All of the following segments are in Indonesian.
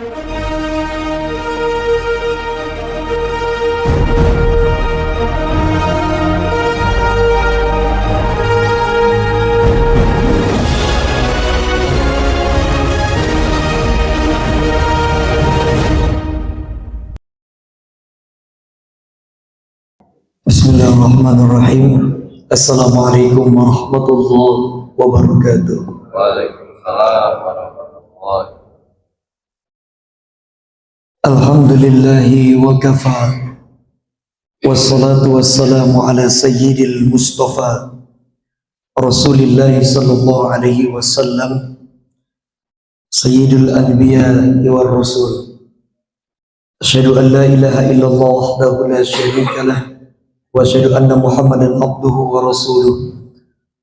Bismillahirrahmanirrahim. Assalamualaikum warahmatullahi wabarakatuh. Waalaikumsalam warahmatullahi. Alhamdulillahi wa kafa. Wassalatu wassalamu ala sayyidil mustafa Rasulillahi sallallahu alaihi wasallam, sayyidul anbiya wal rasul. Asyhadu an la ilaha illallah wahdahu la syarika lah wa asyhadu anna Muhammadan abduhu wa rasuluh.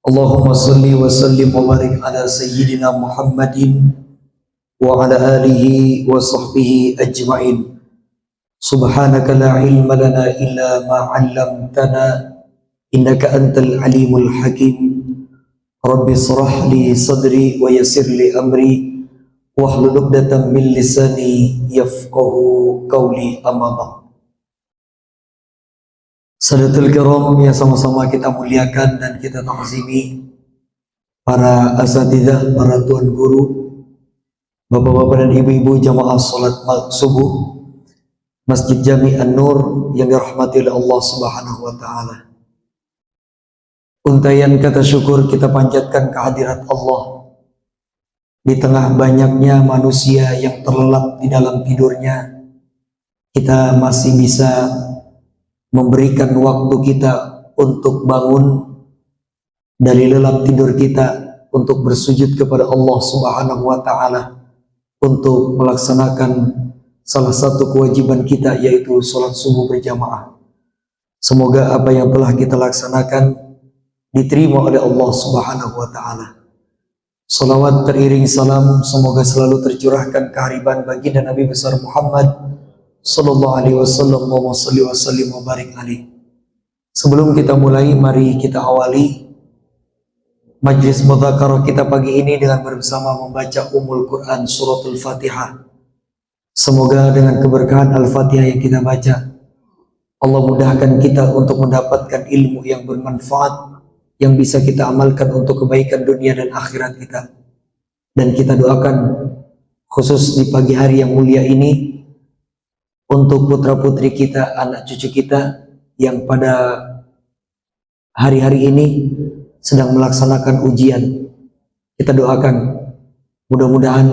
Allahumma salli wa sallim wa barik ala sayyidina Muhammadin wa ala alihi wa sahbihi ajma'in. Subhanaka la ilma lana illa ma 'allamtana innaka antal alimul hakim. Rabbi shrah li sadri wa yassir li amri wahlul 'uqdatam min lisani yafqahu qawli, amma ba'd. Sadatul kiram yang sama-sama kita muliakan dan kita ta'zimi, para asatidzah, para tuan guru, bapak-bapak dan ibu-ibu jamaah salat subuh Masjid Jami An-Nur yang dirahmati oleh Allah Subhanahu wa taala. Untayan kata syukur kita panjatkan kehadirat Allah di tengah banyaknya manusia yang terlelap di dalam tidurnya. Kita masih bisa memberikan waktu kita untuk bangun dari lelap tidur kita, untuk bersujud kepada Allah Subhanahu wa taala, untuk melaksanakan salah satu kewajiban kita, yaitu sholat subuh berjamaah. Semoga apa yang telah kita laksanakan diterima oleh Allah Subhanahu wa taala. Salawat teriring salam semoga selalu tercurahkan kehariban baginda Nabi besar Muhammad sallallahu alaihi wasallam, wa salli wa sallim wa barik alaihi. Sebelum kita mulai, mari kita awali majlis mudzakarah kita pagi ini dengan bersama membaca Ummul Quran suratul Fatihah. Semoga dengan keberkahan Al-Fatihah yang kita baca, Allah mudahkan kita untuk mendapatkan ilmu yang bermanfaat, yang bisa kita amalkan untuk kebaikan dunia dan akhirat kita. Dan kita doakan khusus di pagi hari yang mulia ini untuk putra-putri kita, anak cucu kita yang pada hari-hari ini sedang melaksanakan ujian. Kita doakan mudah-mudahan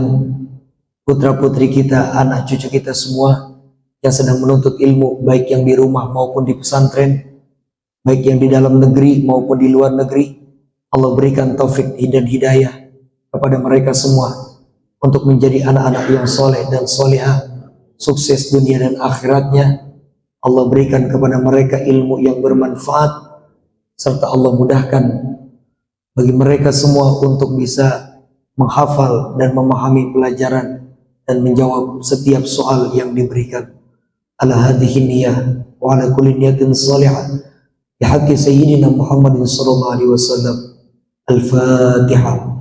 putra-putri kita, anak cucu kita semua yang sedang menuntut ilmu, baik yang di rumah maupun di pesantren, baik yang di dalam negeri maupun di luar negeri, Allah berikan taufik dan hidayah kepada mereka semua untuk menjadi anak-anak yang soleh dan solehah, sukses dunia dan akhiratnya. Allah berikan kepada mereka ilmu yang bermanfaat, serta Allah mudahkan bagi mereka semua untuk bisa menghafal dan memahami pelajaran dan menjawab setiap soal yang diberikan. Ala hadhihi niyyah wa ala kulli niyatin salihah bi haqqi sayyidina Muhammadin sallallahu alaihi wasallam. Al-Fatihah.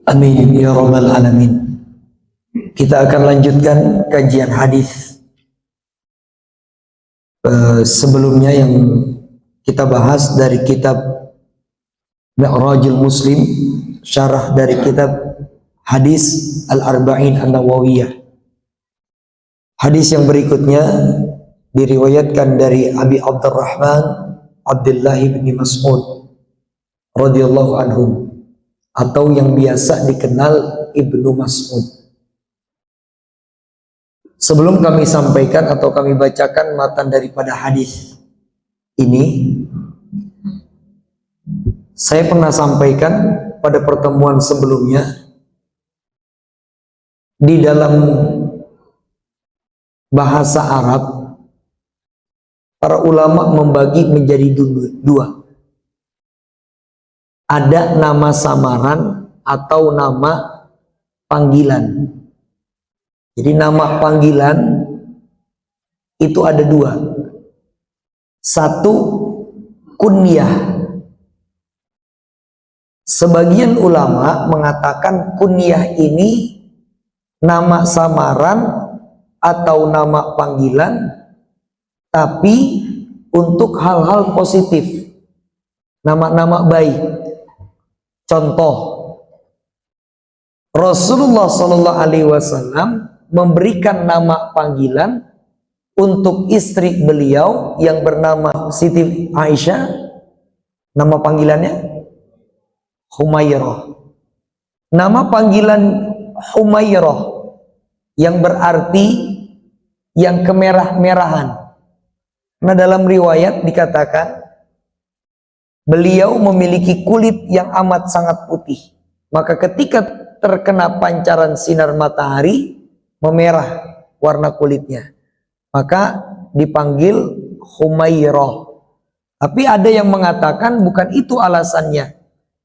Amin ya rabbal alamin. Kita akan lanjutkan kajian hadis sebelumnya yang kita bahas dari kitab Mi'rajul Muslim, syarah dari kitab Hadis Al-Arba'in An-Nawawiyah. Hadis yang berikutnya diriwayatkan dari Abi Abdurrahman Abdullah bin Mas'ud radhiyallahu anhu, atau yang biasa dikenal Ibnu Mas'ud. Sebelum kami sampaikan atau kami bacakan matan daripada hadis ini, saya pernah sampaikan pada pertemuan sebelumnya, di dalam bahasa Arab para ulama membagi menjadi dua. Ada nama samaran atau nama panggilan. Jadi nama panggilan itu ada dua. Satu, kunyah. Sebagian ulama mengatakan kunyah ini nama samaran atau nama panggilan, tapi untuk hal-hal positif, nama-nama baik. Contoh, Rasulullah Shallallahu Alaihi Wasallam memberikan nama panggilan untuk istri beliau yang bernama Siti Aisyah. Nama panggilannya Humairah. Nama panggilan Humairah yang berarti yang kemerah-merahan. Nah, dalam riwayat dikatakan beliau memiliki kulit yang amat sangat putih. Maka ketika terkena pancaran sinar matahari, memerah warna kulitnya. Maka dipanggil Humairah. Tapi ada yang mengatakan bukan itu alasannya.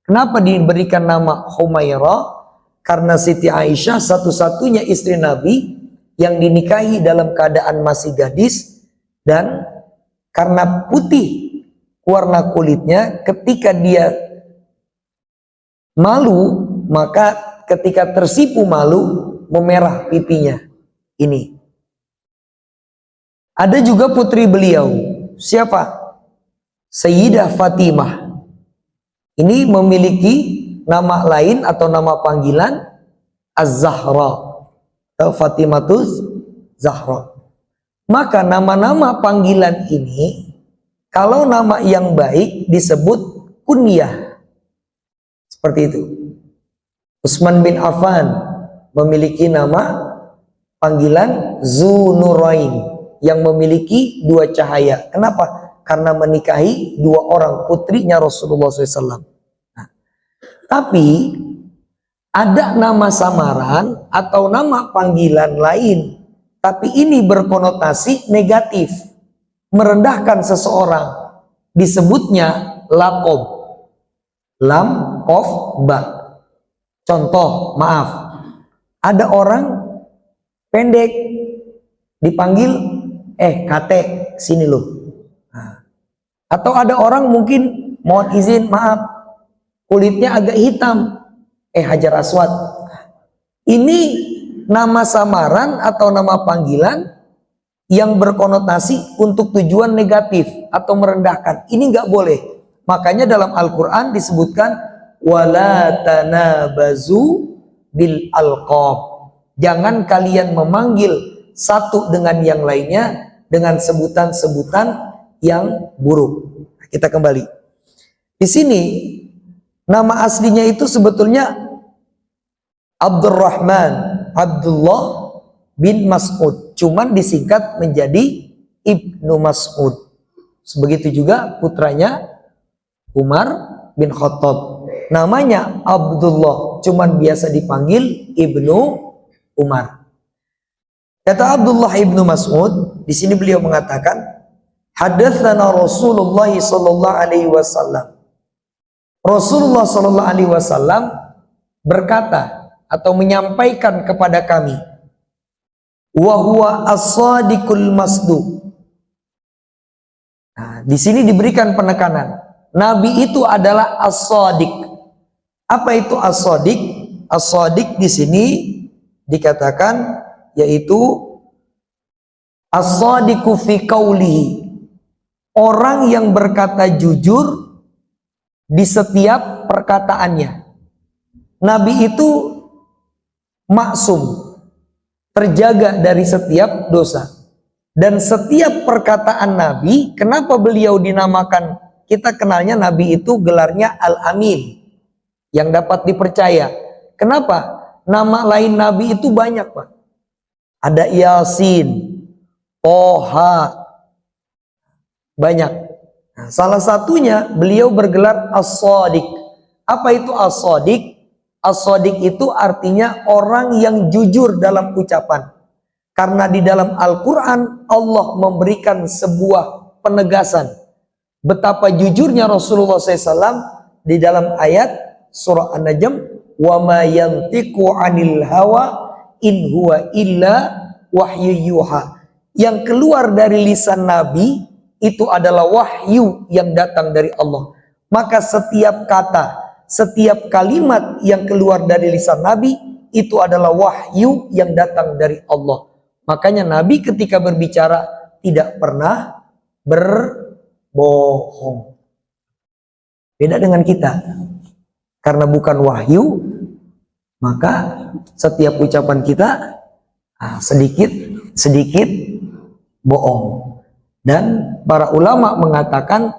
Kenapa diberikan nama Humairah? Karena Siti Aisyah satu-satunya istri Nabi yang dinikahi dalam keadaan masih gadis, dan karena putih warna kulitnya, ketika dia malu, maka ketika tersipu malu memerah pipinya. Ini. Ada juga putri beliau. Siapa? Sayyidah Fatimah. Ini memiliki nama lain atau nama panggilan Az-Zahra atau Fatimatus Zahra. Maka nama-nama panggilan ini, kalau nama yang baik disebut kunyah. Seperti itu. Utsman bin Affan memiliki nama panggilan Zunurain, yang memiliki dua cahaya. Kenapa? Karena menikahi dua orang putrinya Rasulullah SAW. Nah, tapi ada nama samaran atau nama panggilan lain, tapi ini berkonotasi negatif, merendahkan seseorang. Disebutnya laqab, lam, qaf, ba. Contoh, maaf, ada orang pendek dipanggil kate, sini loh. Nah, atau ada orang mungkin mohon izin, maaf, kulitnya agak hitam, Hajar Aswad. Ini nama samaran atau nama panggilan yang berkonotasi untuk tujuan negatif atau merendahkan. Ini nggak boleh. Makanya dalam Al-Quran disebutkan wala tanabazu bil alqab. Jangan kalian memanggil satu dengan yang lainnya dengan sebutan-sebutan yang buruk. Kita kembali. Di sini nama aslinya itu sebetulnya Abdurrahman Abdullah bin Mas'ud, cuman disingkat menjadi Ibnu Mas'ud. Begitu juga putranya Umar bin Khattab, namanya Abdullah, cuman biasa dipanggil Ibnu Umar. Kata Abdullah Ibnu Mas'ud, di sini beliau mengatakan, hadatsana Rasulullah sallallahu alaihi wasallam. Rasulullah sallallahu alaihi wasallam berkata atau menyampaikan kepada kami, wa huwa as-sadiqul masduq. Nah, di sini diberikan penekanan. Nabi itu adalah as-sadiq. Apa itu as-sadiq? As-sadiq di sini dikatakan yaitu as-sadiqu fi qaulihi. Orang yang berkata jujur di setiap perkataannya. Nabi itu maksum, terjaga dari setiap dosa. Dan setiap perkataan Nabi, kenapa beliau dinamakan, kita kenalnya Nabi itu gelarnya Al-Amin, yang dapat dipercaya. Kenapa? Nama lain Nabi itu banyak, Pak. Ada Yasin, Toha, banyak. Nah, salah satunya beliau bergelar As-Sadiq. Apa itu As-Sadiq? As-Sadiq itu artinya orang yang jujur dalam ucapan. Karena di dalam Al-Quran Allah memberikan sebuah penegasan betapa jujurnya Rasulullah SAW di dalam ayat surah An-Najm, wa ma yantiqu 'anil hawa in huwa illa wahyu yuha. yang keluar dari lisan Nabi itu adalah wahyu yang datang dari Allah. Maka setiap kata, setiap kalimat yang keluar dari lisan Nabi itu adalah wahyu yang datang dari Allah. Makanya Nabi ketika berbicara tidak pernah berbohong. Beda dengan kita. Karena bukan wahyu, maka setiap ucapan kita sedikit bohong. Dan para ulama mengatakan,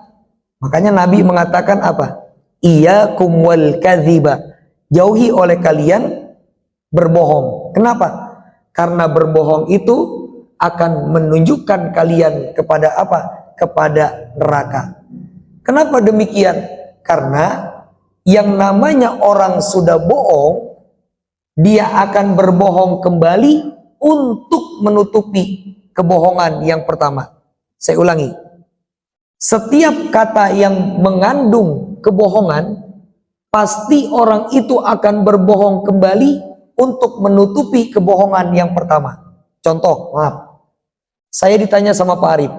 makanya Nabi mengatakan apa? Iyyakum wal kadhiba. Jauhi oleh kalian berbohong. Kenapa? Karena berbohong itu akan menunjukkan kalian kepada apa? Kepada neraka. Kenapa demikian? Karena yang namanya orang sudah bohong, dia akan berbohong kembali untuk menutupi kebohongan yang pertama. Saya ulangi. Setiap kata yang mengandung kebohongan, pasti orang itu akan berbohong kembali untuk menutupi kebohongan yang pertama. Contoh, maaf. Saya ditanya sama Pak Arif,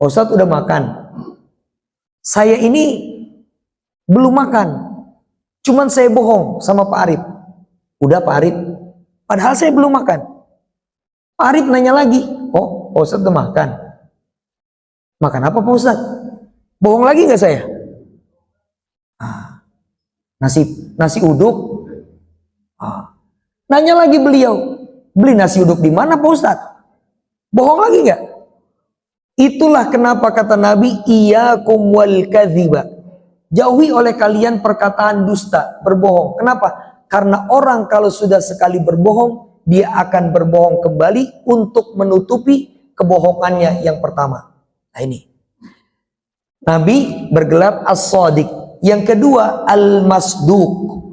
Ustadz udah makan? Saya ini belum makan. Cuman saya bohong sama Pak Arif. Udah Pak Arif. Padahal saya belum makan. Pak Arif nanya lagi. Oh, Pak Ustadz udah makan. Makan apa Pak Ustadz? Bohong lagi nggak saya? Nasi uduk. Nanya lagi beliau. Beli nasi uduk di mana Pak Ustadz? Bohong lagi nggak? Itulah kenapa kata Nabi, iyyakum wal kadhiba. Jauhi oleh kalian perkataan dusta, berbohong. Kenapa? Karena orang kalau sudah sekali berbohong, dia akan berbohong kembali untuk menutupi kebohongannya yang pertama. Nah ini. Nabi bergelar as-sadiq. Yang kedua, al-masduq.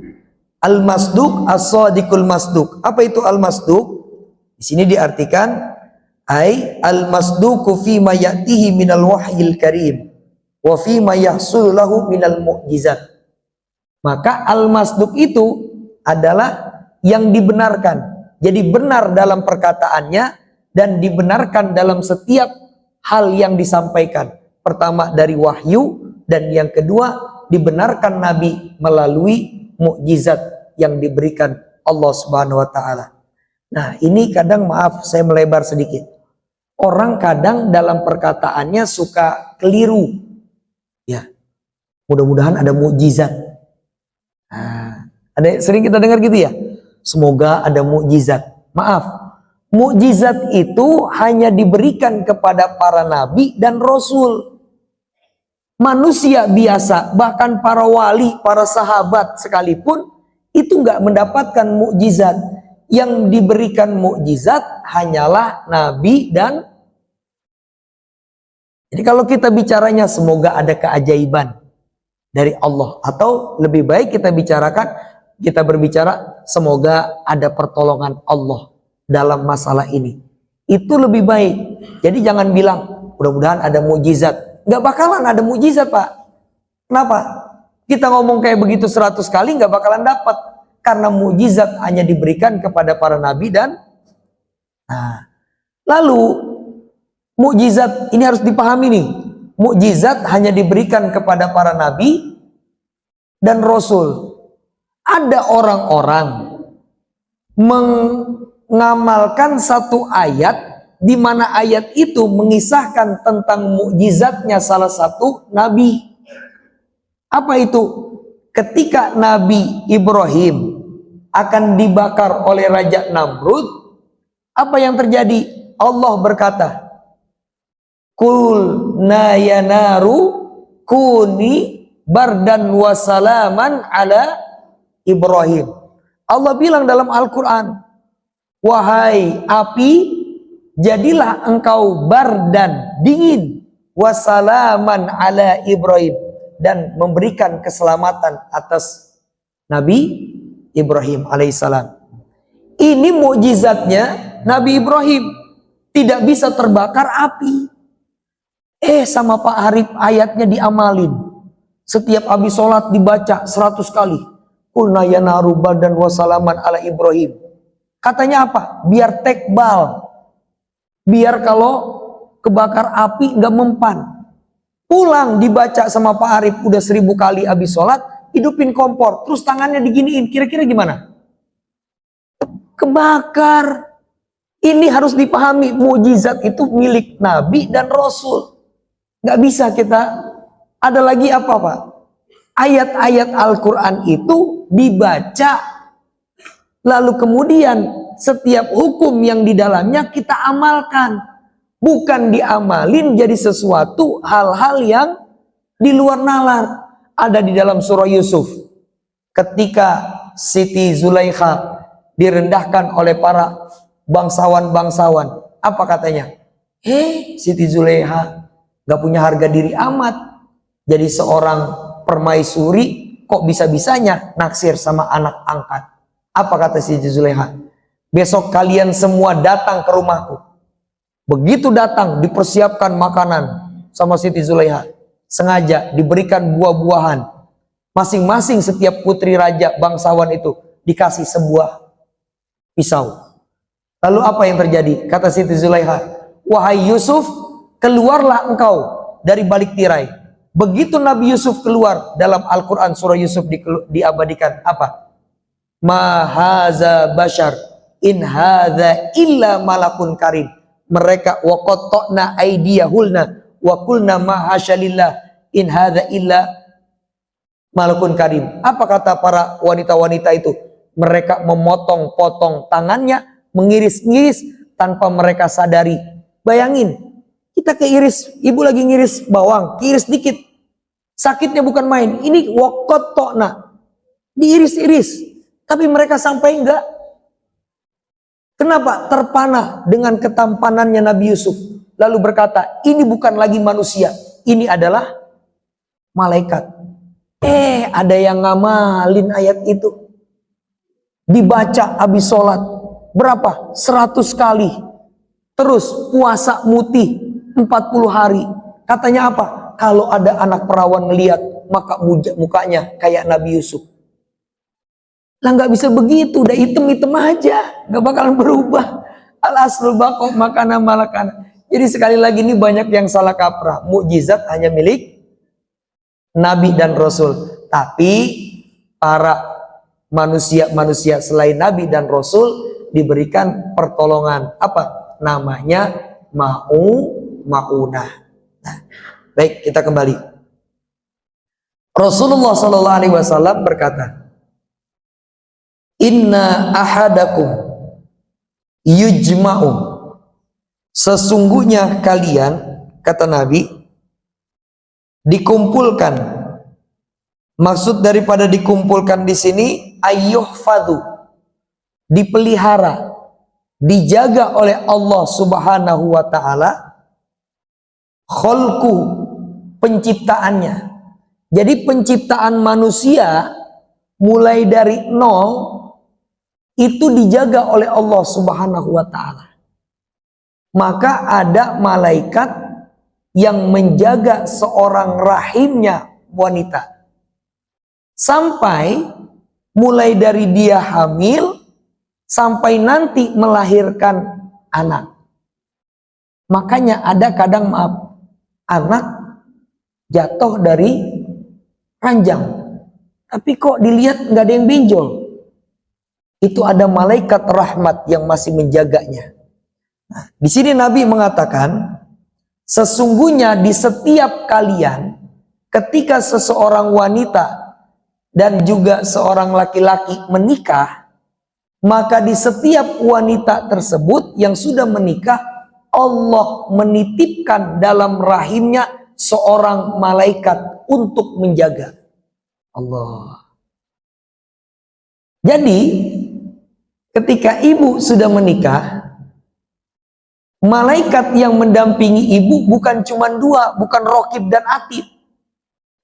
Al-masduq, as-sadiqul masduq. Apa itu al-masduq? Di sini diartikan ay al-masduqu fi ma ya'tihi minal wahyil karim wa fi ma yahsul lahu minal mu'jizat. Maka al-masduq itu adalah yang dibenarkan. Jadi benar dalam perkataannya dan dibenarkan dalam setiap hal yang disampaikan. Pertama dari wahyu, dan yang kedua dibenarkan Nabi melalui mukjizat yang diberikan Allah Subhanahu wa taala. Nah, ini kadang maaf saya melebar sedikit. Orang kadang dalam perkataannya suka keliru. Ya. Mudah-mudahan ada mukjizat. Nah, ada sering kita dengar gitu ya. Semoga ada mukjizat. Maaf. Mukjizat itu hanya diberikan kepada para nabi dan rasul. Manusia biasa, bahkan para wali, para sahabat sekalipun itu nggak mendapatkan mukjizat. Yang diberikan mukjizat hanyalah nabi dan. Jadi kalau kita bicaranya semoga ada keajaiban dari Allah, atau lebih baik kita berbicara semoga ada pertolongan Allah dalam masalah ini. Itu lebih baik. Jadi jangan bilang mudah-mudahan ada mukjizat. Nggak bakalan ada mukjizat, Pak. Kenapa? Kita ngomong kayak begitu 100 kali nggak bakalan dapat. Karena mukjizat hanya diberikan kepada para nabi dan lalu mukjizat ini harus dipahami nih. Mukjizat hanya diberikan kepada para nabi dan rasul. Ada orang-orang mengamalkan satu ayat di mana ayat itu mengisahkan tentang mukjizatnya salah satu nabi. Apa itu? Ketika Nabi Ibrahim akan dibakar oleh Raja Namrud, apa yang terjadi? Allah berkata, "Qulna ya naru kuni bardan wa salaman ala Ibrahim." Allah bilang dalam Al-Quran, "Wahai api, jadilah engkau bardan, dingin, wasalaman ala Ibrahim, dan memberikan keselamatan atas Nabi Ibrahim alaihissalam." Ini mukjizatnya Nabi Ibrahim, tidak bisa terbakar api. Sama Pak Arif ayatnya diamalin. Setiap habis sholat dibaca 100 kali. Qulna ya naru bardan wasalaman ala Ibrahim. Katanya apa? Biar tekbal. biar kalau kebakar api nggak mempan. Pulang dibaca sama Pak Arif udah 1000 kali habis sholat, hidupin kompor, terus tangannya diginiin, kira-kira gimana? Kebakar. Ini harus dipahami, mukjizat itu milik Nabi dan Rasul. Nggak bisa kita. Ada lagi apa Pak? Ayat-ayat Al-Quran itu dibaca, lalu kemudian setiap hukum yang di dalamnya kita amalkan. Bukan diamalin jadi sesuatu hal-hal yang di luar nalar. Ada di dalam surah Yusuf. Ketika Siti Zulaikha direndahkan oleh para bangsawan-bangsawan. Apa katanya? Siti Zulaikha gak punya harga diri amat. Jadi seorang permaisuri kok bisa-bisanya naksir sama anak angkat. Apa kata Siti Zulaikha? Besok kalian semua datang ke rumahku. Begitu datang dipersiapkan makanan sama Siti Zulaikha. Sengaja diberikan buah-buahan. Masing-masing setiap putri raja bangsawan itu dikasih sebuah pisau. Lalu apa yang terjadi? Kata Siti Zulaikha, wahai Yusuf, keluarlah engkau dari balik tirai. Begitu Nabi Yusuf keluar, dalam Al-Quran surah Yusuf diabadikan apa? Ma haza bashar in hadza illa malakun karim. Mereka waqatta'na aydiyahulna wa qulna ma hasyalillah in hadza illa malakun karim. Apa kata para wanita-wanita itu? Mereka memotong-potong tangannya, mengiris-ngiris tanpa mereka sadari. Bayangin, kita keiris, ibu lagi ngiris bawang, keiris dikit. Sakitnya bukan main. Ini waqatta'na, diiris-iris. Tapi mereka sampai enggak. Kenapa? Terpana dengan ketampanannya Nabi Yusuf. Lalu berkata, ini bukan lagi manusia. Ini adalah malaikat. Ada yang ngamalin ayat itu. Dibaca habis sholat. Berapa? 100 kali. Terus puasa mutih 40 hari. Katanya apa? Kalau ada anak perawan ngelihat, maka mukanya kayak Nabi Yusuf. Lah nggak bisa begitu, udah hitam-hitam aja, nggak bakalan berubah. Al-aslul baqo makana malakana. Jadi sekali lagi ini banyak yang salah kaprah. Mukjizat hanya milik Nabi dan Rasul. Tapi para manusia-manusia selain Nabi dan Rasul diberikan pertolongan. Apa? Namanya ma'unah. Nah, baik, kita kembali. Rasulullah SAW berkata, Inna ahadakum yujma'u, sesungguhnya kalian, kata Nabi, dikumpulkan. Maksud daripada dikumpulkan di sini ayyuhfadu, dipelihara, dijaga oleh Allah Subhanahu wa taala, khalqu, penciptaannya. Jadi penciptaan manusia mulai dari nol itu dijaga oleh Allah Subhanahu wa taala. Maka ada malaikat yang menjaga seorang rahimnya wanita. Sampai mulai dari dia hamil sampai nanti melahirkan anak. Makanya ada kadang anak jatuh dari ranjang. Tapi kok dilihat nggak ada yang benjol. Itu ada malaikat rahmat yang masih menjaganya. Nah, di sini Nabi mengatakan, sesungguhnya di setiap kalian, ketika seseorang wanita dan juga seorang laki-laki menikah, maka di setiap wanita tersebut yang sudah menikah, Allah menitipkan dalam rahimnya seorang malaikat untuk menjaga. Allah. Jadi ketika ibu sudah menikah, malaikat yang mendampingi ibu bukan cuma 2, bukan Rokib dan Atid,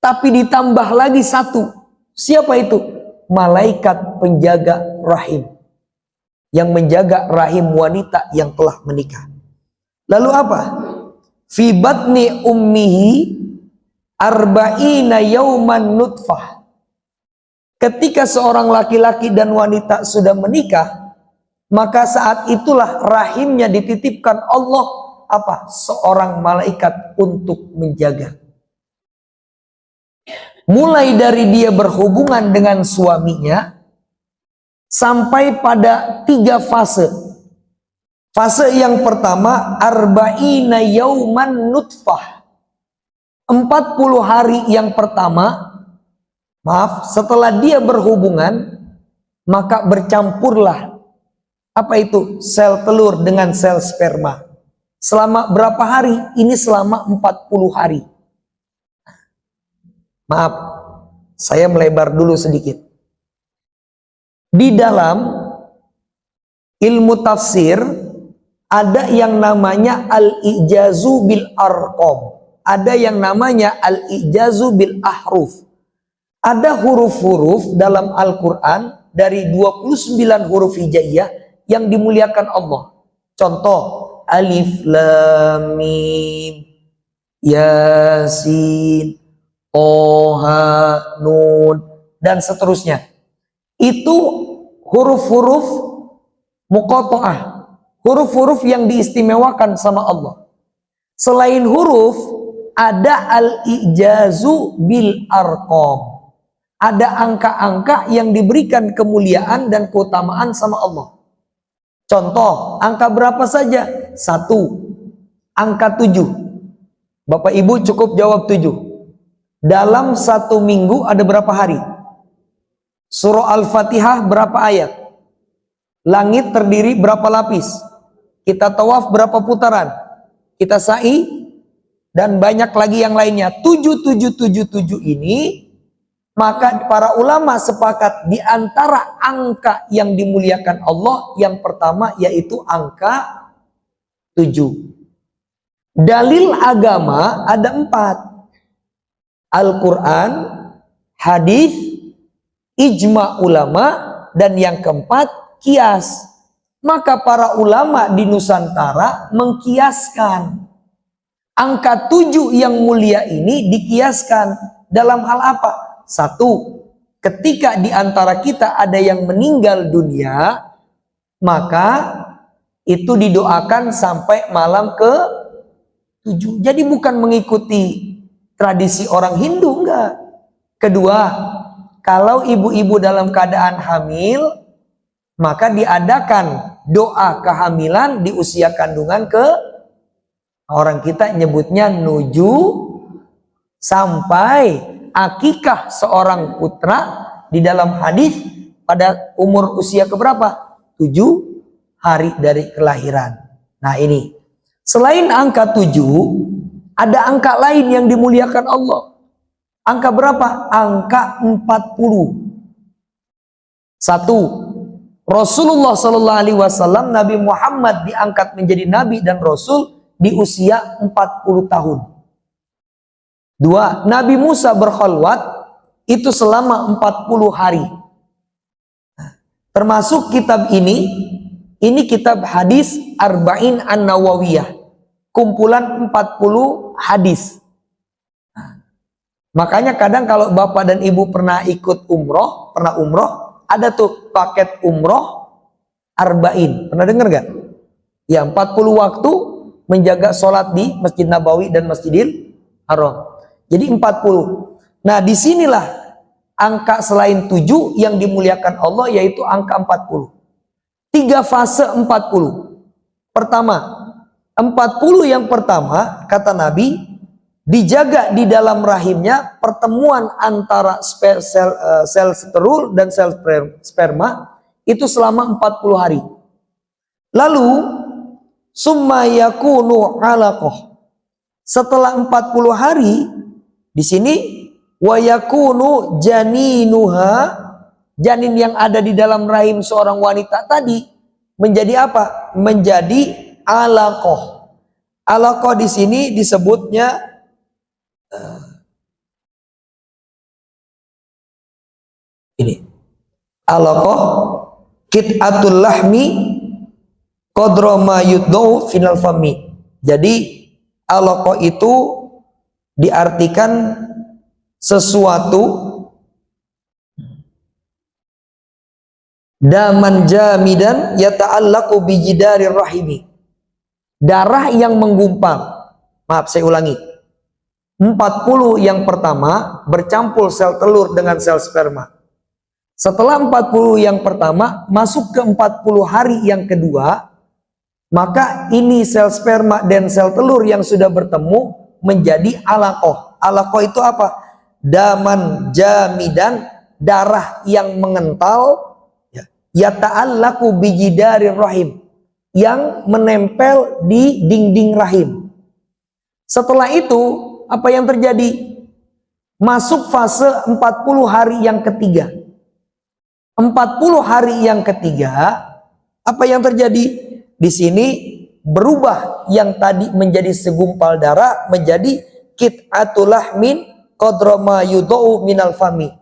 tapi ditambah lagi 1. Siapa itu? Malaikat penjaga rahim, yang menjaga rahim wanita yang telah menikah. Lalu apa? Fi batni ummihi arba'ina yauman nutfah. Ketika seorang laki-laki dan wanita sudah menikah, Maka saat itulah rahimnya dititipkan Allah apa? Seorang malaikat untuk menjaga. Mulai dari dia berhubungan dengan suaminya sampai pada 3 fase. Fase yang pertama, arba'ina yauman nutfah. 40 hari yang pertama, setelah dia berhubungan, maka bercampurlah apa itu? Sel telur dengan sel sperma. Selama berapa hari? Ini selama 40 hari. Maaf, saya melebar dulu sedikit. Di dalam ilmu tafsir ada yang namanya al-ijazu bil arqam, ada yang namanya al-ijazu bil ahruf. Ada huruf-huruf dalam Al-Quran dari 29 huruf hijaiyah yang dimuliakan Allah. Contoh, alif lam mim yasin toha nun dan seterusnya. Itu huruf-huruf muqatta'ah, huruf-huruf yang diistimewakan sama Allah. Selain huruf, ada al-ijazu bil arqam. Ada angka-angka yang diberikan kemuliaan dan keutamaan sama Allah. Contoh, angka berapa saja? 1, angka 7. Bapak Ibu cukup jawab 7. Dalam 1 minggu ada berapa hari? Surah Al-Fatihah berapa ayat? Langit terdiri berapa lapis? Kita tawaf berapa putaran? Kita sa'i dan banyak lagi yang lainnya. 7777 ini, maka para ulama sepakat di antara angka yang dimuliakan Allah yang pertama yaitu angka 7. Dalil agama ada 4. Al-Quran, hadis, ijma ulama, dan yang keempat kias. Maka para ulama di Nusantara mengkiaskan angka 7 yang mulia ini, dikiaskan dalam hal apa? 1, ketika di antara kita ada yang meninggal dunia, maka itu didoakan sampai malam ke-7. Jadi bukan mengikuti tradisi orang Hindu, enggak. Kedua, kalau ibu-ibu dalam keadaan hamil, maka diadakan doa kehamilan di usia kandungan ke, orang kita nyebutnya nuju, sampai akikah seorang putra di dalam hadis pada umur usia keberapa? 7 hari dari kelahiran. Nah ini, selain angka 7, ada angka lain yang dimuliakan Allah. Angka berapa? Angka 40. 1, Rasulullah Shallallahu Alaihi Wasallam, Nabi Muhammad diangkat menjadi Nabi dan Rasul di usia 40 tahun. 2, Nabi Musa berkhalwat itu selama 40 hari. Termasuk kitab ini kitab hadis Arba'in An-Nawawiyah, kumpulan 40 hadis. Makanya kadang kalau bapak dan ibu pernah ikut umroh, ada tuh paket umroh Arba'in. Pernah dengar gak? Ya, 40 waktu menjaga sholat di Masjid Nabawi dan Masjidil Haram. Jadi 40. Nah disinilah angka selain 7 yang dimuliakan Allah, yaitu angka 40. 3 fase 40. Pertama, 40 yang pertama, kata Nabi, dijaga di dalam rahimnya pertemuan antara sel telur dan sel sperma itu selama 40 hari. Lalu summa yakunu alaqah. Setelah 40 hari, di sini wa yakunu janinuha, janin yang ada di dalam rahim seorang wanita tadi menjadi apa? Menjadi alaqah. Alaqah di sini disebutnya ini. Alaqah qit'atul lahmi qadra ma yudau final fami. Jadi alaqah itu diartikan sesuatu Daman jamidan yata'allaqu bijidarir rahimi. Darah yang menggumpal. Maaf, saya ulangi. 40 yang pertama bercampur sel telur dengan sel sperma. Setelah 40 yang pertama masuk ke 40 hari yang kedua, maka ini sel sperma dan sel telur yang sudah bertemu menjadi alaqah. Alaqah itu apa? Daman jamidan, darah yang mengental, yata'allaqu bijidarir rahim, yang menempel di dinding rahim. Setelah itu apa yang terjadi? Masuk fase 40 hari yang ketiga. 40 hari yang ketiga, apa yang terjadi? Di sini berubah yang tadi menjadi segumpal darah menjadi qit'atul lahmin qadra ma yudau minal fami.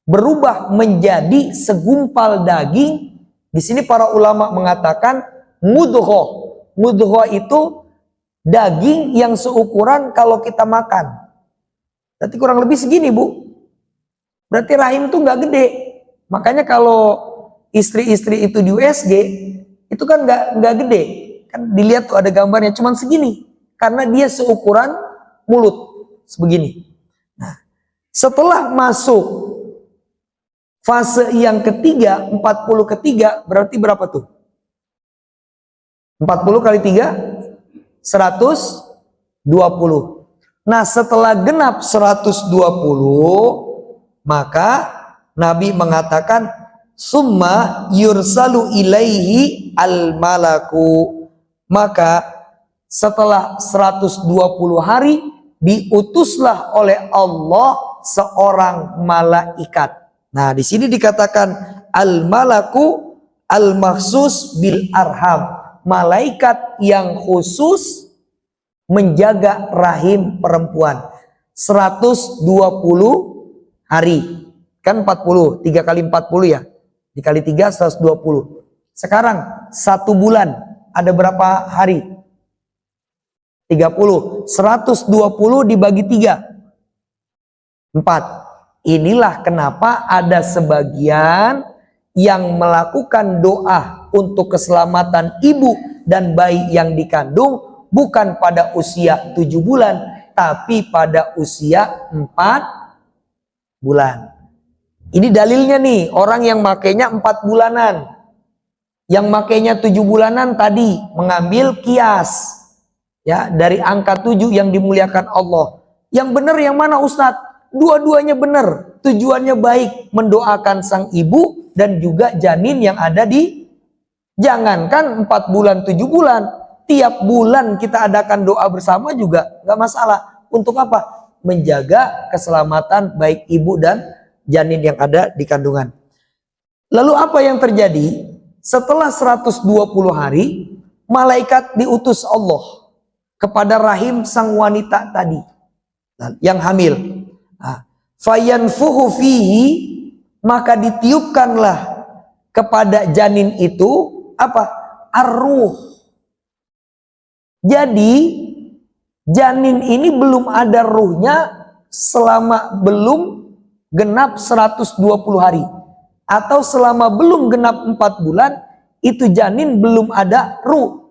Berubah menjadi segumpal daging. Di sini para ulama mengatakan mudghah. Mudghah itu daging yang seukuran kalau kita makan. Berarti kurang lebih segini, Bu. Berarti rahim itu nggak gede. Makanya kalau istri-istri itu di USG itu kan nggak gede. Kan dilihat tuh ada gambarnya cuman segini. Karena dia seukuran mulut sebegini. Nah, setelah masuk fase yang ketiga, 40 ketiga, berarti berapa tuh? 40 kali 3 120. Nah, setelah genap 120, maka Nabi mengatakan summa yursalu ilaihi al malaku. Maka setelah 120 hari diutuslah oleh Allah seorang malaikat. Nah, di sini dikatakan al malaku al makhsus bil arham. Malaikat yang khusus menjaga rahim perempuan 120 hari. Kan 40, 3 kali 40 ya. Dikali 3 120. Sekarang 1 bulan ada berapa hari? 30. 120 dibagi 3. 4. Inilah kenapa ada sebagian yang melakukan doa untuk keselamatan ibu dan bayi yang dikandung bukan pada usia 7 bulan, tapi pada usia 4 bulan. Ini dalilnya nih, orang yang makainya 4 bulanan. Yang makainya 7 bulanan tadi mengambil kias ya dari angka 7 yang dimuliakan Allah. Yang benar yang mana, Ustadz? Dua-duanya benar. Tujuannya baik, mendoakan sang ibu dan juga janin yang ada di, jangankan 4 bulan 7 bulan, tiap bulan kita adakan doa bersama juga nggak masalah. Untuk apa? Menjaga keselamatan baik ibu dan janin yang ada di kandungan. Lalu apa yang terjadi? Setelah 120 hari, malaikat diutus Allah kepada rahim sang wanita tadi yang hamil. Fayanfuhu fihi, maka ditiupkanlah kepada janin itu apa? Ar-ruh. Jadi janin ini belum ada ruhnya selama belum genap 120 hari. Atau selama belum genap 4 bulan, itu janin belum ada ruh,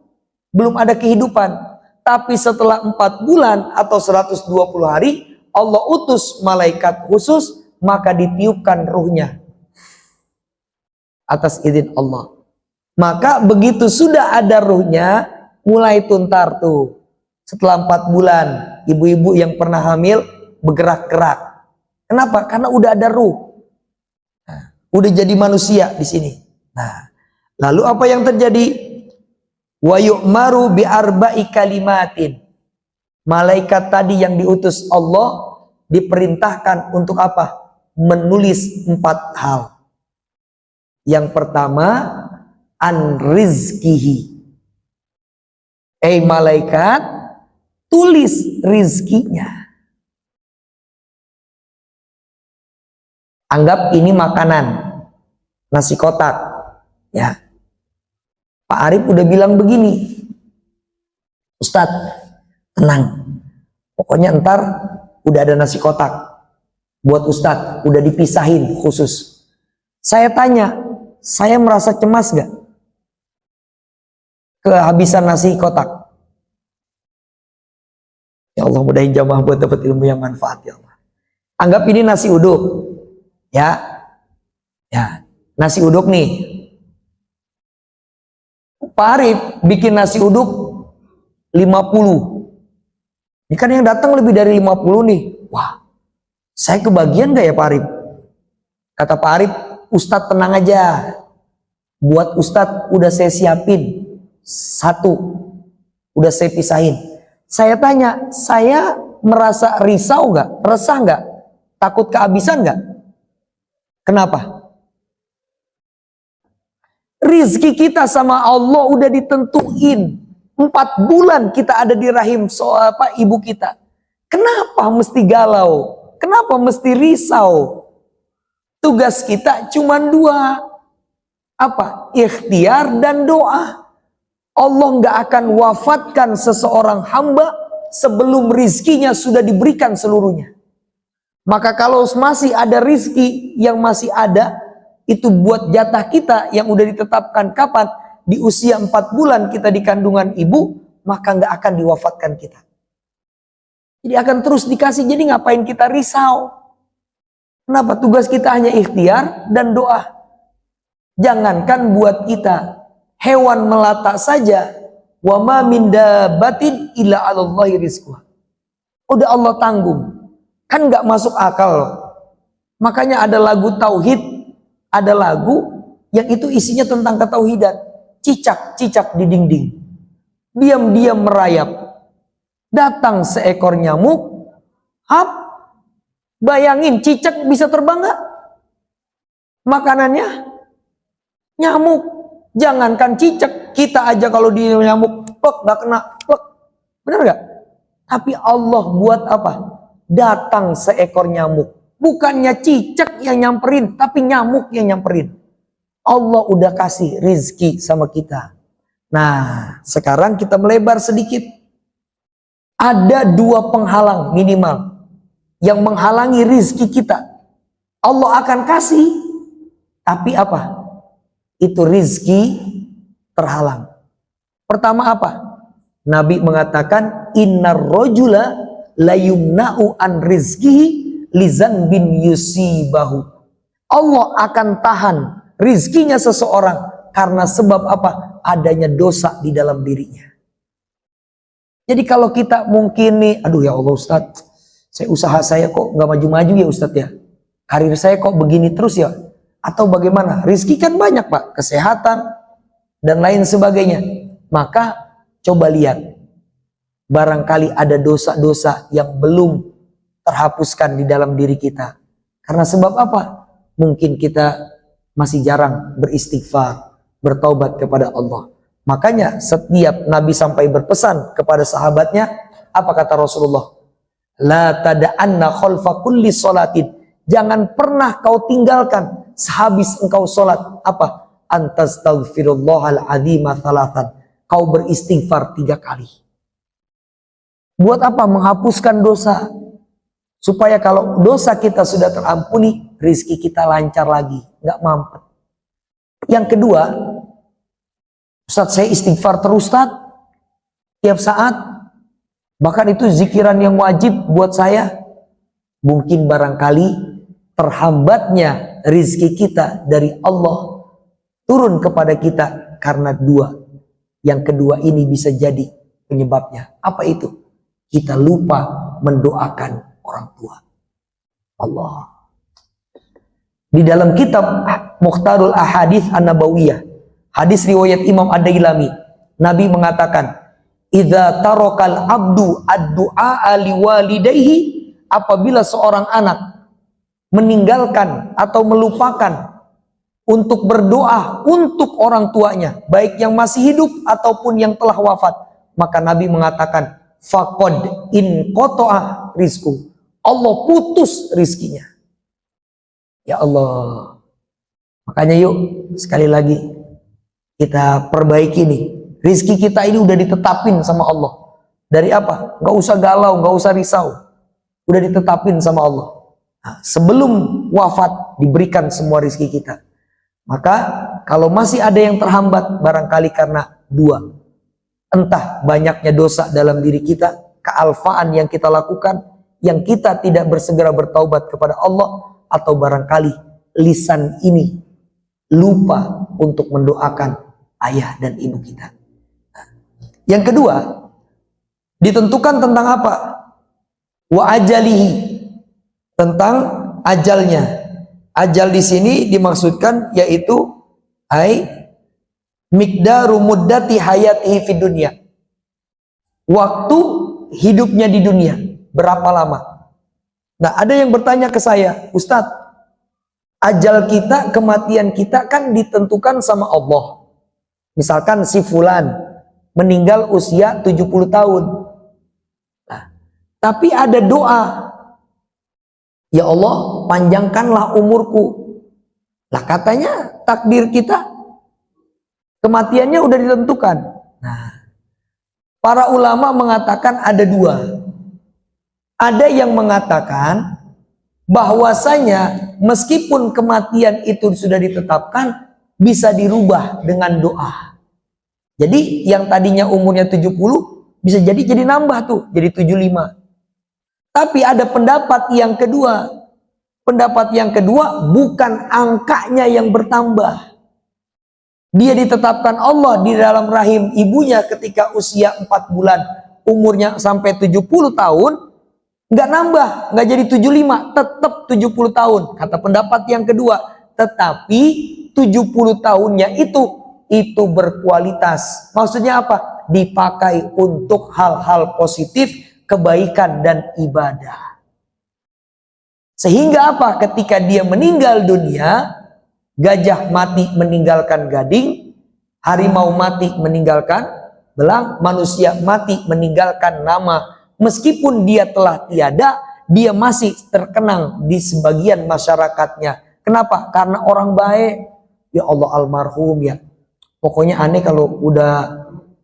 belum ada kehidupan. Tapi setelah 4 bulan atau 120 hari, Allah utus malaikat khusus, maka ditiupkan ruhnya atas izin Allah. Maka begitu sudah ada ruhnya, mulai tuntar tuh. Setelah 4 bulan, ibu-ibu yang pernah hamil bergerak-gerak. Kenapa? Karena udah ada ruh. Nah, udah jadi manusia di sini. Nah, lalu apa yang terjadi? Wa yu'maru bi arba'i kalimatin. Malaikat tadi yang diutus Allah diperintahkan untuk apa? Menulis 4 hal. Yang pertama, an rizkihi. Malaikat, tulis rizkinya. Anggap ini makanan, nasi kotak. Ya, Pak Arif udah bilang begini, Ustadz, tenang, pokoknya ntar udah ada nasi kotak buat Ustadz, udah dipisahin khusus. Saya tanya, saya merasa cemas gak? Kehabisan nasi kotak. Ya Allah, mudahin jamaah buat dapat ilmu yang manfaat ya Allah. Anggap ini nasi uduk. Ya. Ya, nasi uduk nih. Pak Arif bikin nasi uduk 50. Ini kan yang datang lebih dari 50 nih. Wah, saya kebagian gak ya Pak Arif? Kata Pak Arif, Ustadz tenang aja. Buat Ustadz udah saya siapin 1. Udah saya pisahin. Saya tanya, saya merasa risau gak? Resah gak? Takut kehabisan gak? Kenapa? Rizki kita sama Allah udah ditentuin. 4 bulan kita ada di rahim ibu kita. Kenapa mesti galau? Kenapa mesti risau? Tugas kita cuma 2. Apa? Ikhtiar dan doa. Allah nggak akan wafatkan seseorang hamba sebelum rizkinya sudah diberikan seluruhnya. Maka kalau masih ada rizki yang masih ada, itu buat jatah kita yang udah ditetapkan kapan? Di usia 4 bulan kita di kandungan ibu, maka nggak akan diwafatkan kita. Jadi akan terus dikasih, jadi ngapain kita risau? Kenapa? Tugas kita hanya ikhtiar dan doa. Jangankan buat kita, hewan melata saja, wa ma min dabbatin illa 'alallahi rizquha. Udah Allah tanggung. Kan nggak masuk akal loh. Makanya ada lagu tauhid, ada lagu yang itu isinya tentang ketauhidan. Cicak-cicak di dinding, diam-diam merayap. Datang seekor nyamuk, hap, bayangin cicak bisa terbang nggak? Makanannya nyamuk. Jangankan cicak, kita aja kalau di nyamuk, plek, nggak kena, plek. Benar nggak? Tapi Allah buat apa? Datang seekor nyamuk. Bukannya cicak yang nyamperin, tapi nyamuk yang nyamperin. Allah udah kasih rizki sama kita. Nah, sekarang kita melebar sedikit. Ada 2 penghalang minimal yang menghalangi rizki kita. Allah akan kasih, tapi apa? Itu rizki terhalang. Pertama apa? Nabi mengatakan, innar rojula layumna'u an rizkihi lizan bin yusibahu. Allah akan tahan rizkinya seseorang karena sebab apa? Adanya dosa di dalam dirinya. Jadi kalau kita mungkin nih, aduh ya Allah Ustadz, usaha saya kok nggak maju-maju ya Ustadz ya. Karir saya kok begini terus ya. Atau bagaimana? Rizki kan banyak Pak, kesehatan dan lain sebagainya. Maka coba lihat, barangkali ada dosa-dosa yang belum terhapuskan di dalam diri kita. Karena sebab apa? Mungkin kita masih jarang beristighfar, bertaubat kepada Allah. Makanya setiap Nabi sampai berpesan kepada sahabatnya, apa kata Rasulullah? La tada'anna khalfa kulli sholatin. Jangan pernah kau tinggalkan sehabis engkau sholat. Apa? Antastaghfirullahal azima thalathan. Kau beristighfar 3 kali. Buat apa? Menghapuskan dosa. Supaya kalau dosa kita sudah terampuni, rizki kita lancar lagi, nggak mampet. Yang kedua, Ustadz saya istighfar terus Ustadz, tiap saat, bahkan itu zikiran yang wajib buat saya. Mungkin barangkali terhambatnya rizki kita dari Allah turun kepada kita karena 2. Yang kedua ini bisa jadi penyebabnya. Apa itu? Kita lupa mendoakan orang tua. Allah. Di dalam kitab Mukhtarul Ahadits An-Nabawiyah, hadis riwayat Imam Ad-Dailami, Nabi mengatakan, "Idza tarakal abdu ad-du'a liwalidayhi," apabila seorang anak meninggalkan atau melupakan untuk berdoa untuk orang tuanya, baik yang masih hidup ataupun yang telah wafat, maka Nabi mengatakan, faqad in qata'a rizqu. Allah putus rizkinya. Ya Allah. Makanya yuk sekali lagi kita perbaiki nih. Rizki kita ini udah ditetapin sama Allah. Dari apa? Gak usah galau, gak usah risau. Udah ditetapin sama Allah. Nah, sebelum wafat diberikan semua rizki kita. Maka Kalau masih ada yang terhambat, barangkali karena dua. Entah banyaknya dosa dalam diri kita, kealfaan yang kita lakukan, yang kita tidak bersegera bertaubat kepada Allah, atau barangkali lisan ini lupa untuk mendoakan ayah dan ibu kita. Yang kedua, ditentukan tentang apa? Wa ajalihi, tentang ajalnya. Ajal di sini dimaksudkan yaitu miqdaru muddati hayatihi fid dunya. Waktu hidupnya di dunia berapa lama? Nah, ada yang bertanya ke saya, Ustadz, ajal kita, kematian kita kan ditentukan sama Allah. Misalkan si fulan meninggal usia 70 tahun. Nah, tapi ada doa, ya Allah, panjangkanlah umurku. Lah katanya takdir kita kematiannya udah ditentukan. Nah, para ulama mengatakan ada dua. Ada yang mengatakan bahwasanya meskipun kematian itu sudah ditetapkan, bisa dirubah dengan doa. Jadi yang tadinya umurnya 70 bisa jadi nambah tuh, jadi 75. Tapi ada pendapat yang kedua. Pendapat yang kedua bukan angkanya yang bertambah. Dia ditetapkan Allah di dalam rahim ibunya ketika usia 4 bulan, umurnya sampai 70 tahun, nggak nambah, nggak jadi 75, tetap 70 tahun. Kata pendapat yang kedua, tetapi 70 tahunnya itu berkualitas. Maksudnya apa? Dipakai untuk hal-hal positif, kebaikan dan ibadah. Sehingga apa? Ketika dia meninggal dunia, gajah mati meninggalkan gading, harimau mati meninggalkan belang, manusia mati meninggalkan nama. Meskipun dia telah tiada, dia masih terkenang di sebagian masyarakatnya. Kenapa? Karena orang baik. Ya Allah, almarhum ya. Pokoknya aneh kalau udah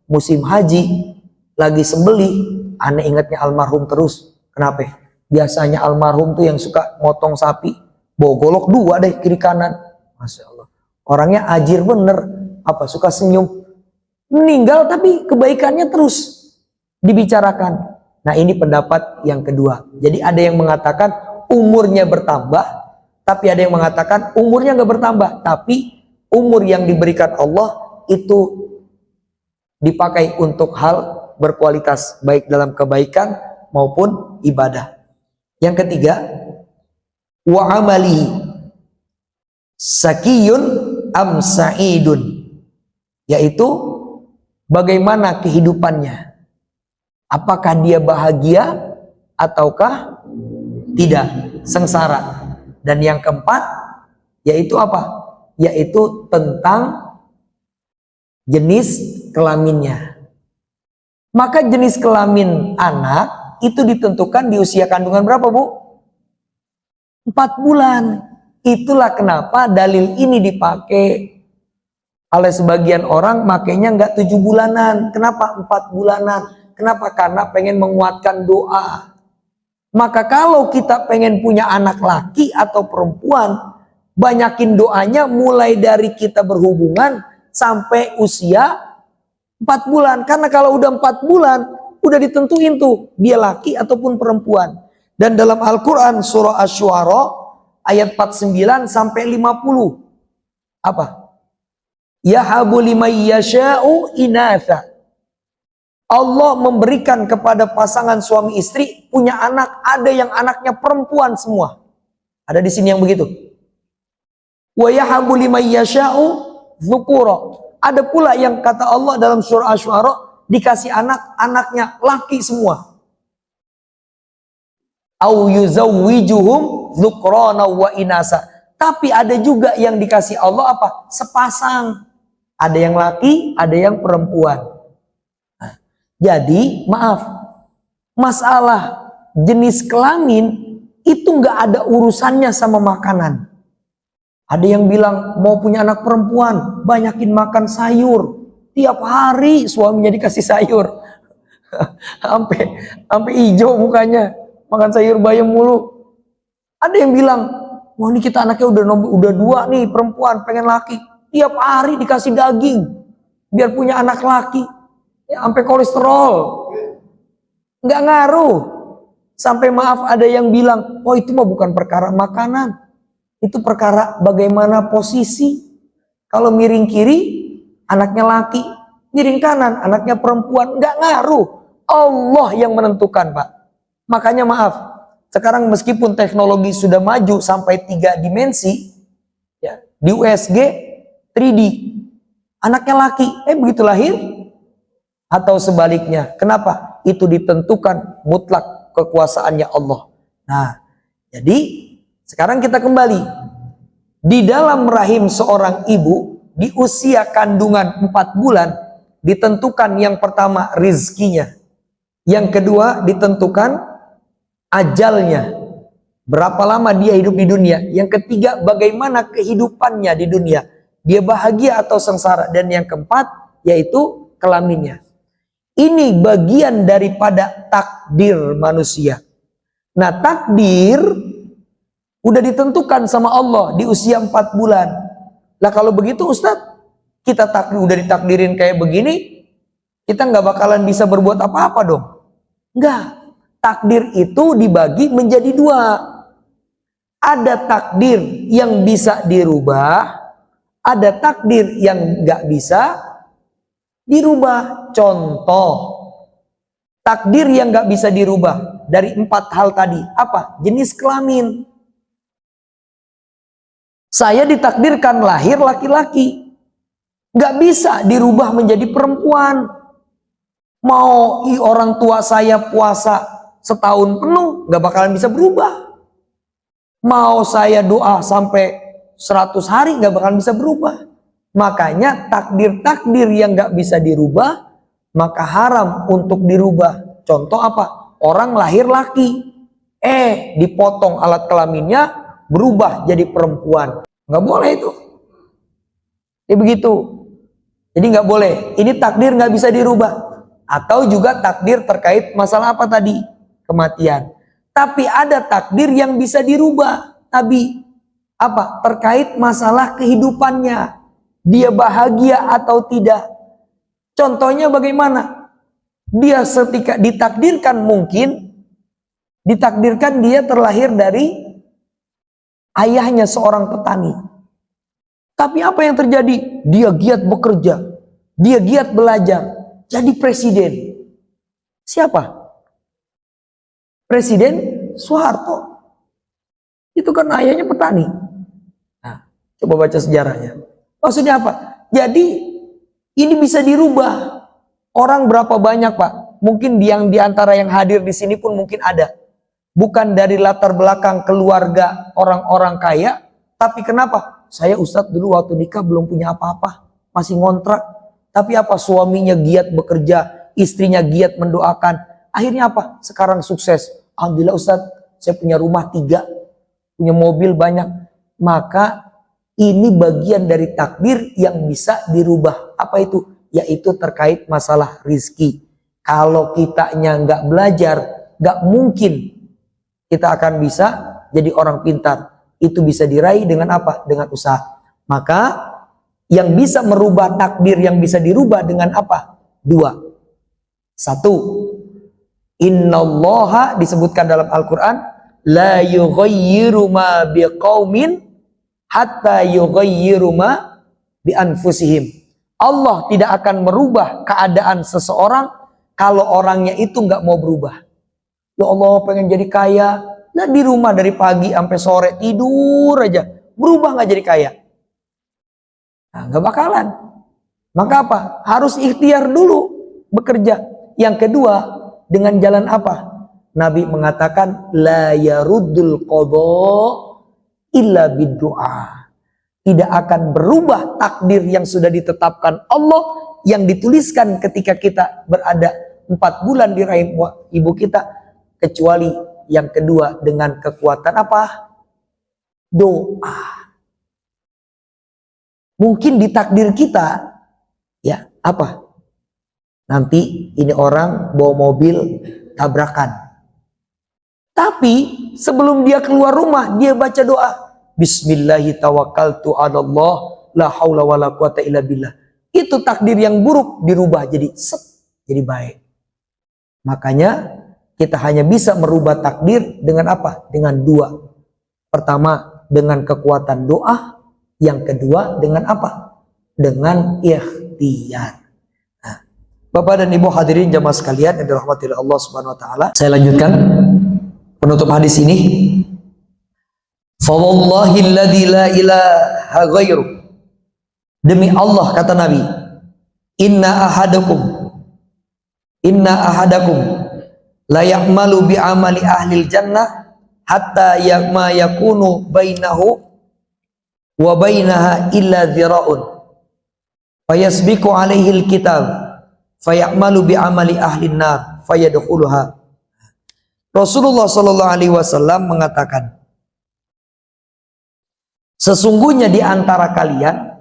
musim haji, lagi sembelih, aneh ingatnya almarhum terus. Kenapa? Biasanya almarhum tuh yang suka motong sapi, bawa golok 2 deh kiri kanan. Masya Allah. Orangnya ajir bener. Apa? Suka senyum. Meninggal tapi kebaikannya terus dibicarakan. Nah, ini pendapat yang kedua. Jadi ada yang mengatakan umurnya bertambah, tapi ada yang mengatakan umurnya nggak bertambah, tapi umur yang diberikan Allah itu dipakai untuk hal berkualitas, baik dalam kebaikan maupun ibadah. Yang ketiga, wa amalihi sakiyun am sa'idun, yaitu bagaimana kehidupannya. Apakah dia bahagia ataukah tidak, sengsara. Dan yang keempat yaitu apa? Yaitu tentang jenis kelaminnya. Maka jenis kelamin anak itu ditentukan di usia kandungan berapa, Bu? 4 bulan. Itulah kenapa dalil ini dipakai oleh sebagian orang, makanya nggak 7 bulanan. Kenapa 4 bulanan? Kenapa? Karena pengen menguatkan doa. Maka kalau kita pengen punya anak laki atau perempuan, banyakin doanya mulai dari kita berhubungan sampai usia 4 bulan. Karena kalau udah 4 bulan, udah ditentuin tuh dia laki ataupun perempuan. Dan dalam Al-Quran surah Asy-Syu'ara ayat 49 sampai 50. Apa? Yahabu liman yasha'u inatha. Allah memberikan kepada pasangan suami istri punya anak, ada yang anaknya perempuan semua. Ada di sini yang begitu. Wa yahabu liman yasha'u dzukura. Ada pula yang kata Allah dalam surah Asy-Syu'ara dikasih anak, anaknya laki semua. Au yuzawwijuhum dzukrana wa inasa. Tapi ada juga yang dikasih Allah apa? Sepasang. Ada yang laki, ada yang perempuan. Jadi maaf, masalah jenis kelamin itu nggak ada urusannya sama makanan. Ada yang bilang mau punya anak perempuan, banyakin makan sayur. Tiap hari suaminya dikasih sayur. Sampai hijau mukanya, makan sayur bayam mulu. Ada yang bilang, wah ini kita anaknya udah 2 nih perempuan, pengen laki. tiap hari dikasih daging biar punya anak laki, ya, sampai kolesterol, nggak ngaruh. Sampai maaf ada yang bilang, oh itu mah bukan perkara makanan, itu perkara bagaimana posisi. Kalau miring kiri anaknya laki, miring kanan anaknya perempuan, nggak ngaruh. Allah yang menentukan, Pak. Makanya maaf, sekarang meskipun teknologi sudah maju sampai 3 dimensi, ya, di USG 3D, anaknya laki, begitu lahir, atau sebaliknya. Kenapa? Itu ditentukan mutlak kekuasaannya Allah. Nah, jadi sekarang kita kembali. Di dalam rahim seorang ibu, di usia kandungan 4 bulan, ditentukan yang pertama rizkinya. Yang kedua ditentukan ajalnya. Berapa lama dia hidup di dunia. Yang ketiga bagaimana kehidupannya di dunia. Dia bahagia atau sengsara. Dan yang keempat yaitu kelaminnya. Ini bagian daripada takdir manusia. Nah, takdir udah ditentukan sama Allah di usia 4 bulan. Lah kalau begitu Ustadz, kita udah ditakdirin kayak begini, kita nggak bakalan bisa berbuat apa-apa dong. Nggak. Takdir itu dibagi menjadi 2. Ada takdir yang bisa dirubah, ada takdir yang nggak bisa dirubah. Contoh, takdir yang nggak bisa dirubah dari 4 hal tadi, apa? Jenis kelamin. Saya ditakdirkan lahir laki-laki, nggak bisa dirubah menjadi perempuan. Mau orang tua saya puasa setahun penuh, nggak bakalan bisa berubah. Mau saya doa sampai 100 hari, nggak bakalan bisa berubah. Makanya takdir-takdir yang nggak bisa dirubah, maka haram untuk dirubah. Contoh apa? Orang lahir laki, dipotong alat kelaminnya, berubah jadi perempuan. Nggak boleh itu. Begitu. Jadi nggak boleh. Ini takdir nggak bisa dirubah. Atau juga takdir terkait masalah apa tadi? Kematian. Tapi ada takdir yang bisa dirubah. Tapi apa? Terkait masalah kehidupannya. Dia bahagia atau tidak. Contohnya bagaimana? Dia ketika ditakdirkan ditakdirkan dia terlahir dari ayahnya seorang petani. Tapi apa yang terjadi? Dia giat bekerja. Dia giat belajar. Jadi presiden. Siapa? Presiden Soeharto. Itu kan ayahnya petani. Nah, coba baca sejarahnya. Maksudnya apa? Jadi ini bisa dirubah. Orang berapa banyak, Pak? Mungkin yang diantara yang hadir di sini pun mungkin ada. Bukan dari latar belakang keluarga orang-orang kaya. Tapi kenapa? Saya Ustadz dulu waktu nikah belum punya apa-apa. Masih ngontrak. Tapi apa? Suaminya giat bekerja. Istrinya giat mendoakan. Akhirnya apa? Sekarang sukses. Alhamdulillah Ustadz, saya punya rumah 3. Punya mobil banyak. Maka ini bagian dari takdir yang bisa dirubah. Apa itu? Yaitu terkait masalah rizki. Kalau kitanya nggak belajar, nggak mungkin kita akan bisa jadi orang pintar. Itu bisa diraih dengan apa? Dengan usaha. Maka yang bisa merubah takdir yang bisa dirubah dengan apa? 2. 1. Innallaha disebutkan dalam Al-Quran, la yughayyiru ma biqaumin hatta yughayyiru ma bi anfusihim. Allah tidak akan merubah keadaan seseorang kalau orangnya itu nggak mau berubah. Ya Allah pengen jadi kaya, nah di rumah dari pagi sampai sore tidur aja, berubah nggak jadi kaya. Nah, nggak bakalan. Maka apa? Harus ikhtiar dulu bekerja. Yang kedua, dengan jalan apa? Nabi mengatakan la yaruddul qadha illa biddu'a. Tidak akan berubah takdir yang sudah ditetapkan Allah, yang dituliskan ketika kita berada 4 bulan di rahim ibu kita, kecuali yang kedua dengan kekuatan apa? Doa. Mungkin di takdir kita ya apa? Nanti ini orang bawa mobil tabrakan. Tapi sebelum dia keluar rumah, dia baca doa. Bismillahirrahmanirrahim. la haula wala quwata illa billah. Itu takdir yang buruk dirubah jadi jadi baik. Makanya kita hanya bisa merubah takdir dengan apa? Dengan dua. Pertama, dengan kekuatan doa. Yang kedua, dengan apa? Dengan ikhtiar. Nah, Bapak dan Ibu hadirin jamaah sekalian yang dirahmati oleh Allah Subhanahu wa taala. Saya lanjutkan penutup hadis ini. Fa wallahi alladzi la ilaha ghairu. Demi Allah kata Nabi, inna ahadakum la ya'malu bi amali ahli jannah hatta ma yakunu bainahu wa bainaha illa dhira'un fayasbiqu alaihi alkitab fayamalu bi amali ahli nar fayadkhuluha. Rasulullah sallallahu alaihi wasallam mengatakan, sesungguhnya di antara kalian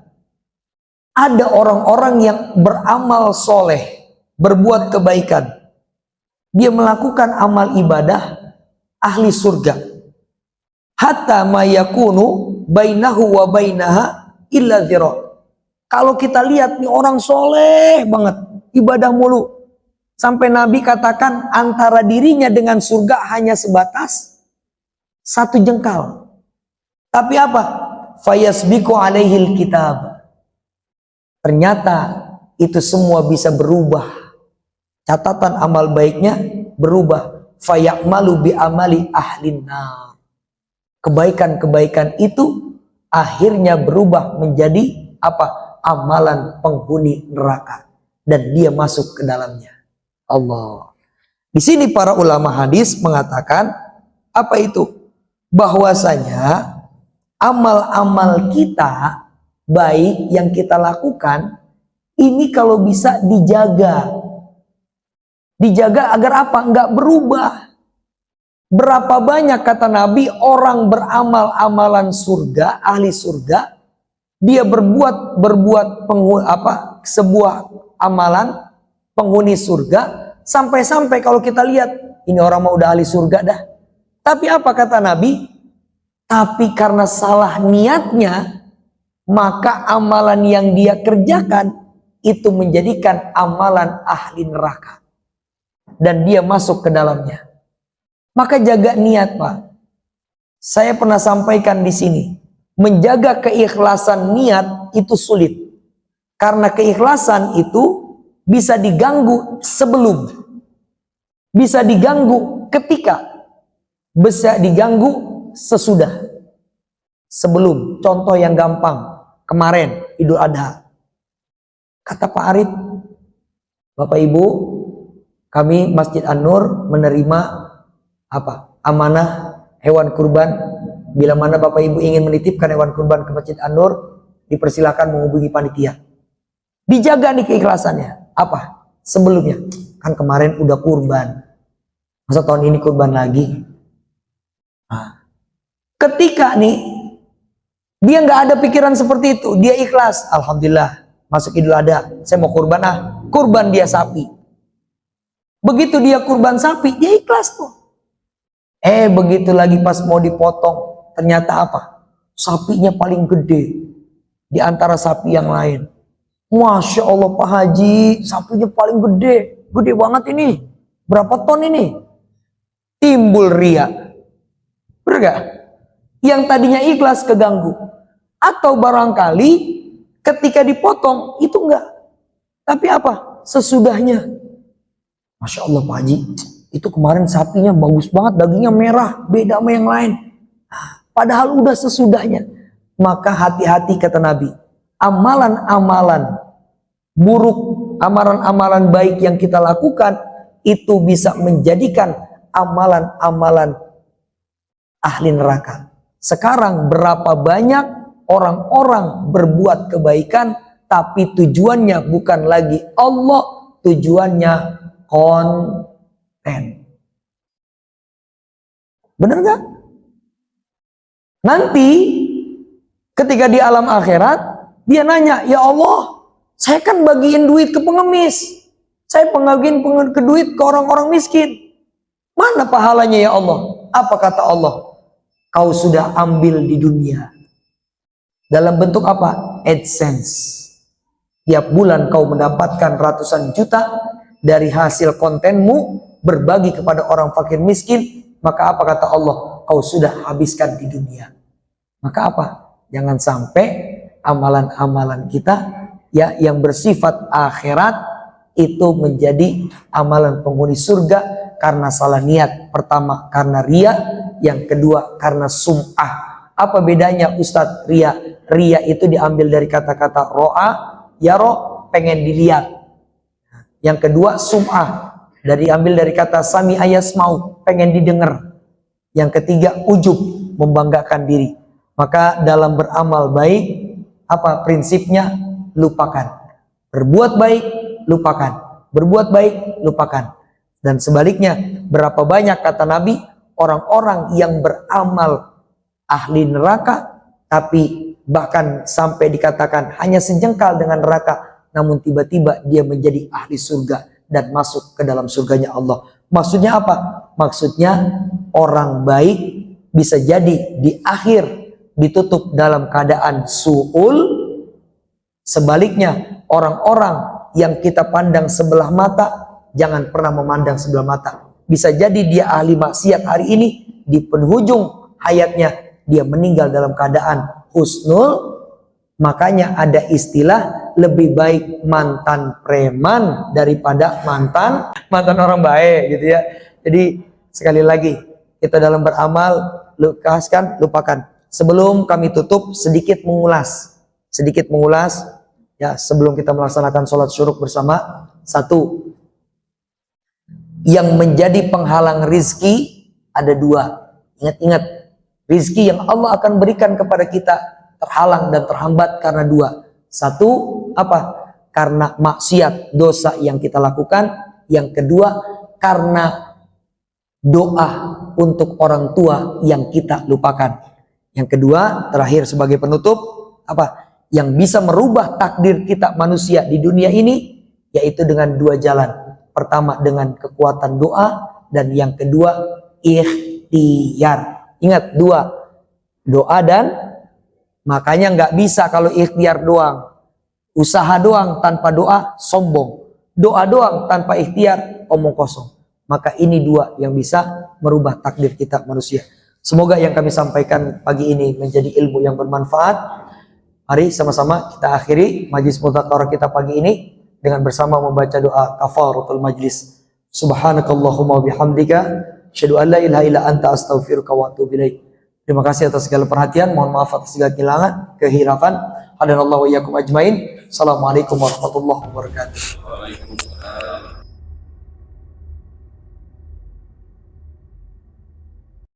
ada orang-orang yang beramal soleh, berbuat kebaikan. Dia melakukan amal ibadah ahli surga. Hatta ma yakunu bainahu wa bainaha illa dhira'. Kalau kita lihat nih orang soleh banget, ibadah mulu. Sampai Nabi katakan antara dirinya dengan surga hanya sebatas satu jengkal. Tapi apa? Fayasbiqu alaihil kitab. Ternyata itu semua bisa berubah. Catatan amal baiknya berubah. Fayamalu bi amali ahlin nar. Kebaikan-kebaikan itu akhirnya berubah menjadi apa? Amalan penghuni neraka. Dan dia masuk ke dalamnya. Allah. Di sini para ulama hadis mengatakan apa itu? Bahwasanya amal-amal kita baik yang kita lakukan ini kalau bisa dijaga agar apa? Enggak berubah. Berapa banyak kata Nabi orang beramal amalan surga, ahli surga, dia berbuat sebuah amalan penghuni surga, sampai-sampai kalau kita lihat ini orang mau udah ahli surga dah. Tapi apa kata Nabi? Tapi karena salah niatnya, maka amalan yang dia kerjakan itu menjadikan amalan ahli neraka. Dan dia masuk ke dalamnya. Maka jaga niat, Pak. Saya pernah sampaikan di sini. Menjaga keikhlasan niat itu sulit. Karena keikhlasan itu bisa diganggu sebelum. Bisa diganggu ketika. Bisa diganggu sesudah. Sebelum. Contoh yang gampang. Kemarin Idul Adha. Kata Pak Arif, Bapak Ibu, kami Masjid An-Nur menerima amanah hewan kurban. Bila mana Bapak Ibu ingin menitipkan hewan kurban ke Masjid An-Nur, dipersilakan menghubungi panitia. Dijaga nih keikhlasannya. Apa? Sebelumnya. Kan kemarin udah kurban. Masa tahun ini kurban lagi? Nah, ketika nih dia nggak ada pikiran seperti itu, dia ikhlas. Alhamdulillah, masuk Idul Adha, saya mau kurban kurban dia sapi. Begitu dia kurban sapi, dia ikhlas tuh. Begitu lagi pas mau dipotong, ternyata apa? Sapinya paling gede di antara sapi yang lain. Masya Allah Pak Haji, sapinya paling gede, gede banget ini. Berapa ton ini? Timbul ria. Bener gak? Yang tadinya ikhlas keganggu. Atau barangkali ketika dipotong itu enggak. Tapi apa? Sesudahnya. Masya Allah Pak Haji, itu kemarin sapinya bagus banget, dagingnya merah, beda sama yang lain. Padahal udah sesudahnya. Maka hati-hati kata Nabi. Amalan-amalan buruk, amalan-amalan baik yang kita lakukan itu bisa menjadikan amalan-amalan ahli neraka. Sekarang berapa banyak orang-orang berbuat kebaikan tapi tujuannya bukan lagi Allah, tujuannya konten. Bener gak? Nanti ketika di alam akhirat dia nanya, ya Allah, saya kan bagiin duit ke pengemis, saya bagiin ke duit ke orang-orang miskin, mana pahalanya ya Allah? Apa kata Allah? Kau sudah ambil di dunia. Dalam bentuk apa? AdSense. Tiap bulan kau mendapatkan ratusan juta dari hasil kontenmu berbagi kepada orang fakir miskin, maka apa kata Allah? Kau sudah habiskan di dunia. Maka apa? Jangan sampai amalan-amalan kita ya yang bersifat akhirat itu menjadi amalan penghuni surga karena salah niat. Pertama karena ria, yang kedua karena sum'ah. Apa bedanya Ustadz ria? Ria itu diambil dari kata-kata ro'a, yaro, pengen dilihat. Yang kedua sum'ah, diambil dari kata sami ayas mau, pengen didengar. Yang ketiga ujub, membanggakan diri. Maka dalam beramal baik, apa prinsipnya? Lupakan. Berbuat baik, lupakan. Berbuat baik, lupakan. Dan sebaliknya, berapa banyak kata Nabi, orang-orang yang beramal ahli neraka, tapi bahkan sampai dikatakan hanya sejengkal dengan neraka, namun tiba-tiba dia menjadi ahli surga dan masuk ke dalam surganya Allah. Maksudnya apa? Maksudnya orang baik bisa jadi di akhir ditutup dalam keadaan su'ul. Sebaliknya, orang-orang yang kita pandang sebelah mata, jangan pernah memandang sebelah mata. Bisa jadi dia ahli maksiat hari ini, di penghujung hayatnya dia meninggal dalam keadaan husnul. Makanya ada istilah lebih baik mantan preman daripada mantan orang baik gitu ya. Jadi sekali lagi kita dalam beramal lupakan. Sebelum kami tutup sedikit mengulas ya sebelum kita melaksanakan sholat syuruk bersama. Satu, yang menjadi penghalang rizki ada dua. Ingat-ingat, rizki yang Allah akan berikan kepada kita terhalang dan terhambat karena dua. Satu, apa? Karena maksiat, dosa yang kita lakukan. Yang kedua, karena doa untuk orang tua yang kita lupakan. Yang kedua, terakhir sebagai penutup, apa? Yang bisa merubah takdir kita manusia di dunia ini, yaitu dengan dua jalan. Pertama dengan kekuatan doa, dan yang kedua ikhtiar. Ingat, dua, doa dan makanya nggak bisa kalau ikhtiar doang. Usaha doang tanpa doa sombong. Doa doang tanpa ikhtiar omong kosong. Maka ini dua yang bisa merubah takdir kita manusia. Semoga yang kami sampaikan pagi ini menjadi ilmu yang bermanfaat. Mari sama-sama kita akhiri majlis mudzakarah kita pagi ini dengan bersama membaca doa kafaratul majlis. Subhanakallahumma bihamdika asyhadu an la ilaha illa anta astaghfiruka wa atubu ilaik. Terima kasih atas segala perhatian. Mohon maaf atas segala kehilafan. Hadanallahu wa iyyakum ajmain. Assalamualaikum warahmatullahi wabarakatuh.